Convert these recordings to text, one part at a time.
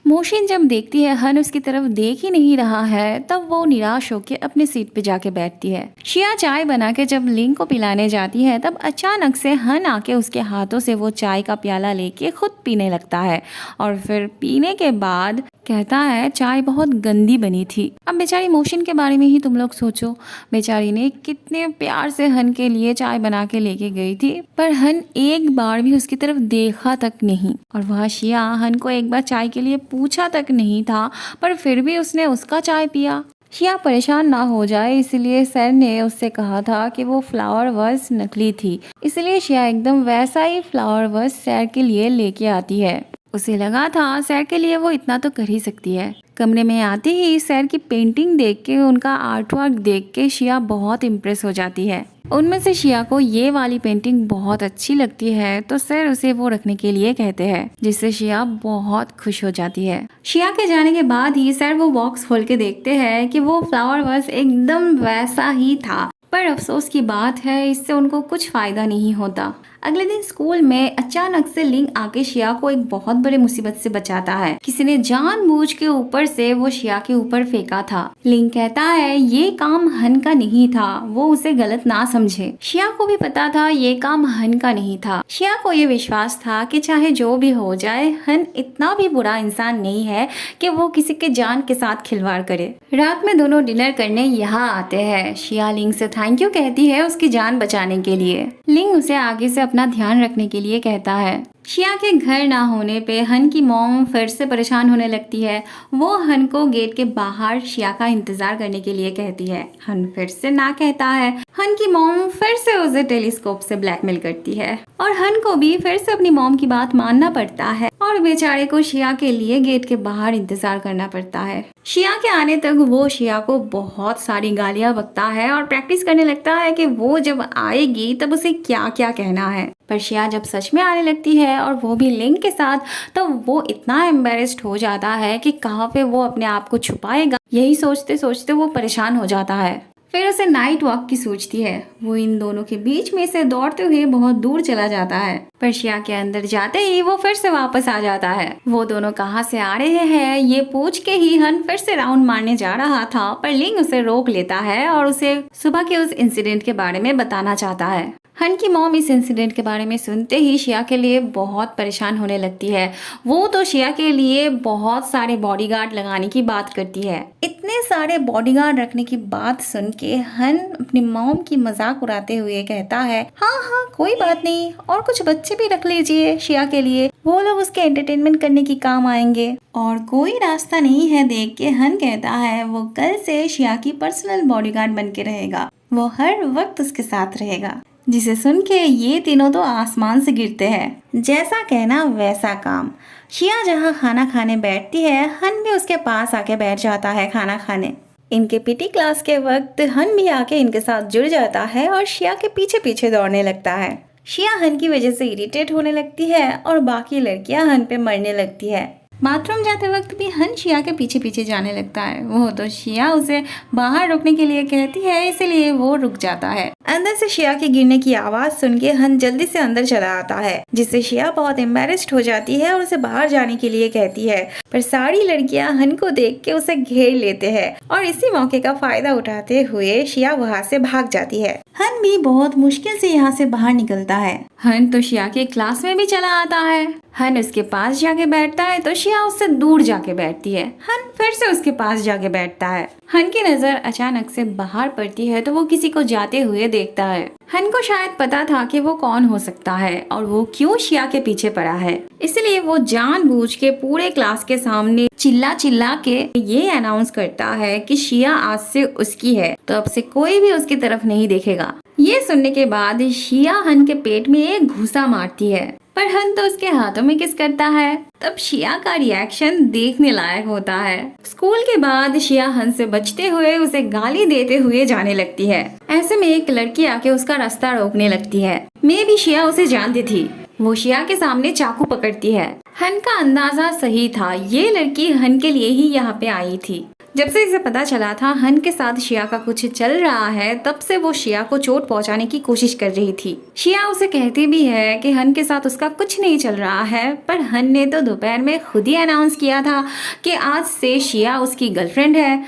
मोशिन जब देखती है हन उसकी तरफ देख ही नहीं रहा है, तब वो निराश होकर अपने सीट पे जाके बैठती है। शिया चाय बना के जब लिंग को पिलाने जाती है, तब अचानक से हन आके उसके हाथों से वो चाय का प्याला लेके खुद पीने लगता है और फिर पीने के बाद कहता है चाय बहुत गंदी बनी थी। अब बेचारी मोशिन के बारे में ही तुम लोग सोचो, बेचारी ने कितने प्यार से हन के लिए चाय बना के लेके गई थी, पर हन एक बार भी उसकी तरफ देखा तक नहीं। और वह शिया हन को एक बार चाय के लिए पूछा तक नहीं था, पर फिर भी उसने उसका चाय पिया। शिया परेशान ना हो जाए इसलिए सर ने उससे कहा था कि वो फ्लावर वर्स नकली थी, इसलिए शिया एकदम वैसा ही फ्लावर वर्स सर के लिए लेके आती है। उसे लगा था सर के लिए वो इतना तो कर ही सकती है। कमरे में आते ही सर की पेंटिंग देख के, उनका आर्ट वर्क देख के शिया बहुत इम्प्रेस हो जाती है। उनमें से शिया को ये वाली पेंटिंग बहुत अच्छी लगती है, तो सर उसे वो रखने के लिए कहते हैं, जिससे शिया बहुत खुश हो जाती है। शिया के जाने के बाद ही सर वो बॉक्स खोल के देखते हैं कि वो फ्लावर वर्स एकदम वैसा ही था, पर अफसोस की बात है इससे उनको कुछ फायदा नहीं होता। अगले दिन स्कूल में अचानक से लिंग आके शिया को एक बहुत बड़े मुसीबत से बचाता है। किसी ने जानबूझ के ऊपर से वो शिया के ऊपर फेंका था। लिंग कहता है ये काम हन का नहीं था, वो उसे गलत ना समझे। शिया को भी पता था ये काम हन का नहीं था। शिया को ये विश्वास था कि चाहे जो भी हो जाए, हन इतना भी बुरा इंसान नहीं है कि वो किसी के जान के साथ खिलवाड़ करे। रात में दोनों डिनर करने यहाँ आते हैं। शिया लिंग से थैंक यू कहती है उसकी जान बचाने के लिए। लिंग उसे आगे से अपना ध्यान रखने के लिए कहता है। शिया के घर ना होने पे हन की मॉम फिर से परेशान होने लगती है। वो हन को गेट के बाहर शिया का इंतजार करने के लिए कहती है। हन फिर से ना कहता है। हन की मॉम फिर से उसे टेलीस्कोप से ब्लैकमेल करती है और हन को भी फिर से अपनी मॉम की बात मानना पड़ता है और बेचारे को शिया के लिए गेट के बाहर इंतजार करना पड़ता है। शिया के आने तक वो शिया को बहुत सारी गालियां बकता है और प्रैक्टिस करने लगता है कि वो जब आएगी तब उसे क्या क्या कहना है। पर शिया जब सच में आने लगती है और वो भी लिंग के साथ, तब वो इतना एम्बेरेस्ड हो जाता है कि कहाँ पे वो अपने आप को छुपाएगा। यही सोचते सोचते वो परेशान हो जाता है। फिर उसे नाइट वॉक की सूझती है। वो इन दोनों के बीच में से दौड़ते हुए बहुत दूर चला जाता है, पर शिया के अंदर जाते ही वो फिर से वापस आ जाता है। वो दोनों कहाँ से आ रहे हैं ये पूछ के ही हन फिर से राउंड मारने जा रहा था, पर लिंग उसे रोक लेता है और उसे सुबह के उस इंसिडेंट के बारे में बताना चाहता है। हन की मॉम इस इंसिडेंट के बारे में सुनते ही शिया के लिए बहुत परेशान होने लगती है। वो तो शिया के लिए बहुत सारे बॉडीगार्ड लगाने की बात करती है। इतने सारे बॉडीगार्ड रखने की बात सुन के हन अपनी मॉम की मजाक उड़ाते हुए कहता है, हाँ हाँ कोई बात नहीं, और कुछ बच्चे भी रख लीजिए शिया के लिए, वो लोग उसके एंटरटेनमेंट करने की काम आएंगे। और कोई रास्ता नहीं है देख के हन कहता है वो कल से शिया की पर्सनल बॉडीगार्ड बन के रहेगा, वो हर वक्त उसके साथ रहेगा। जिसे सुन के ये तीनों तो आसमान से गिरते हैं। जैसा कहना वैसा काम। शिया जहाँ खाना खाने बैठती है, हन भी उसके पास आके बैठ जाता है खाना खाने। इनके पीटी क्लास के वक्त हन भी आके इनके साथ जुड़ जाता है और शिया के पीछे पीछे दौड़ने लगता है। शिया हन की वजह से इरिटेट होने लगती है और बाकी लड़कियां हन पे मरने लगती है। बाथरूम जाते वक्त भी हन शिया के पीछे पीछे जाने लगता है। वो तो शिया उसे बाहर रुकने के लिए कहती है, इसलिए वो रुक जाता है। अंदर से शिया के गिरने की आवाज सुन के हन जल्दी से अंदर चला आता है, जिससे शिया बहुत एम्बेरेस्ड हो जाती है और उसे बाहर जाने के लिए कहती है, पर सारी लड़कियां हन को देख के उसे घेर लेते हैं और इसी मौके का फायदा उठाते हुए शिया वहाँ से भाग जाती है। हन भी बहुत मुश्किल से यहाँ से बाहर निकलता है। हन तो शिया के क्लास में भी चला आता है। हन उसके पास जाके बैठता है तो शिया उससे दूर जाके बैठती है। हन फिर से उसके पास जाके बैठता है। हन की नजर अचानक से बाहर पड़ती है तो वो किसी को जाते हुए देखता है। हन को शायद पता था कि वो कौन हो सकता है और वो क्यों शिया के पीछे पड़ा है, इसलिए वो जानबूझ के पूरे क्लास के सामने चिल्ला चिल्ला के ये अनाउंस करता है कि शिया आज से उसकी है, तो अब से कोई भी उसकी तरफ नहीं देखेगा। ये सुनने के बाद शिया हन के पेट में एक घूसा मारती है, पर हन तो उसके हाथों में किस करता है। तब शिया का रिएक्शन देखने लायक होता है। स्कूल के बाद शिया हन से बचते हुए उसे गाली देते हुए जाने लगती है। ऐसे में एक लड़की आके उसका रास्ता रोकने लगती है। मैं भी शिया उसे जानती थी। वो शिया के सामने चाकू पकड़ती है। हन का अंदाजा सही था, ये लड़की हन के लिए ही यहाँ पे आई थी। जब से इसे पता चला था हन के साथ शिया का कुछ चल रहा है, तब से वो शिया को चोट पहुंचाने की कोशिश कर रही थी। शिया उसे कहती भी है कि हन के साथ उसका कुछ नहीं चल रहा है, पर हन ने तो दोपहर में खुद ही अनाउंस किया था कि आज से शिया उसकी गर्लफ्रेंड है।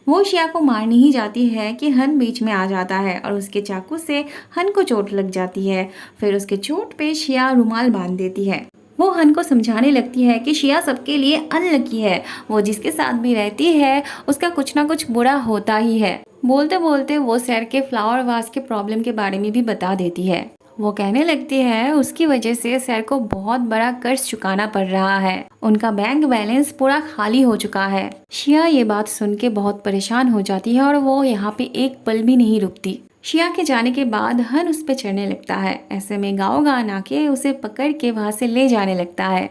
वो शिया को मारने ही जाती है कि हन बीच में आ जाता है और उसके चाकू से हन को चोट लग जाती है। फिर उसके चोट पे शिया रुमाल बांध देती है। वो हन को समझाने लगती है कि शिया सबके लिए अनलकी है, वो जिसके साथ भी रहती है उसका कुछ ना कुछ बुरा होता ही है। बोलते बोलते वो सैर के फ्लावर वास के प्रॉब्लम के बारे में भी बता देती है। वो कहने लगती है उसकी वजह से सैर को बहुत बड़ा कर्ज चुकाना पड़ रहा है, उनका बैंक बैलेंस पूरा खाली हो चुका है। शिया ये बात सुन के बहुत परेशान हो जाती है और वो यहाँ पे एक पल भी नहीं रुकती। शिया के जाने के बाद हन उस पे चढ़ने लगता है। ऐसे में गाँव गान आके उसे पकड़ के वहां से ले जाने लगता है।